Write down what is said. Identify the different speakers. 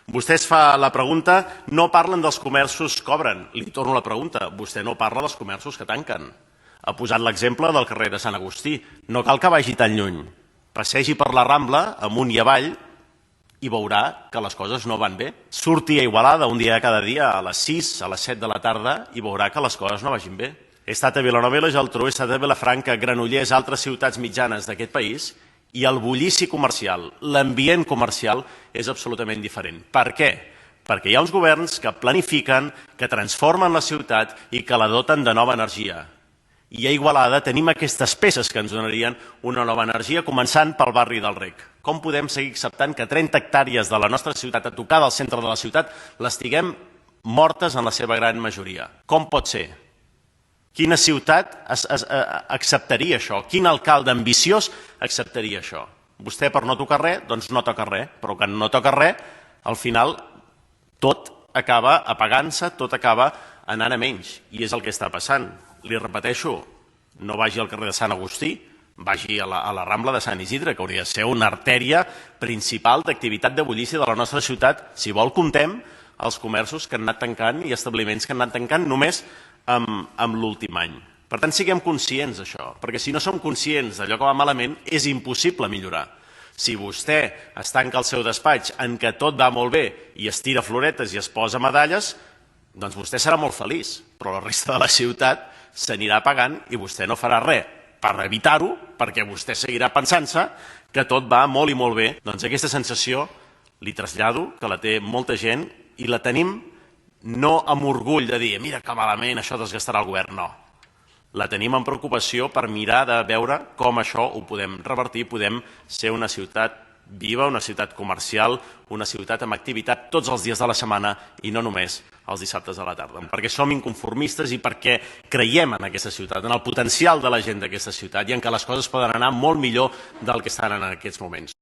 Speaker 1: Vostè es fa la pregunta, no parlen dels comerços que obren. Li torno la pregunta, vostè no parla dels comerços que tanquen. Ha posat l'exemple del carrer de Sant Agustí. No cal que vagi tan lluny. Passegi per la Rambla, amunt i avall, i veurà que les coses no van bé. Surti a Igualada un dia cada dia a les 6, a les 7 de la tarda i veurà que les coses no vagin bé. He estat a Vilanova i la Geltrú, he estat a Vilafranca, Granollers, altres ciutats mitjanes d'aquest país i el bullici comercial, l'ambient comercial és absolutament diferent. Per què? Perquè hi ha uns governs que planifiquen, que transformen la ciutat i que la doten de nova energia. I a Igualada tenim aquestes peces que ens donarien una nova energia, començant pel barri del Rec. Com podem seguir acceptant que 30 hectàrees de la nostra ciutat, a tocar del centre de la ciutat, les tinguem mortes en la seva gran majoria? Com pot ser? Quina ciutat acceptaria això? Quin alcalde ambiciós acceptaria això? Vostè per no tocar res, doncs no toca res, però quan no toca res, al final tot acaba apagant-se, tot acaba anant a menys, i és el que està passant. Li repeteixo, no vagi al carrer de Sant Agustí, vagi a la Rambla de Sant Isidre, que hauria de ser una artèria principal d'activitat de bullici de la nostra ciutat. Si vol, comptem els comerços que han anat tancant i establiments que han anat tancant només amb l'últim any. Per tant, siguem conscients d'això, perquè si no som conscients d'allò que va malament, és impossible millorar. Si vostè es tanca al seu despatx en què tot va molt bé i es tira floretes i es posa medalles, doncs vostè serà molt feliç, però la resta de la ciutat s'anirà pagant i vostè no farà res per evitar-ho, perquè vostè seguirà pensant-se que tot va molt i molt bé. Doncs aquesta sensació li trasllado que la té molta gent i la tenim no amb orgull de dir mira que malament això desgastarà el govern, no. La tenim amb preocupació per mirar de veure com això ho podem revertir, podem ser una ciutat viva, una ciutat comercial, una ciutat amb activitat tots els dies de la setmana i no només els dissabtes a la tarda. Perquè som inconformistes i perquè creiem en aquesta ciutat, en el potencial de la gent d'aquesta ciutat i en què les coses poden anar molt millor del que estan en aquests moments.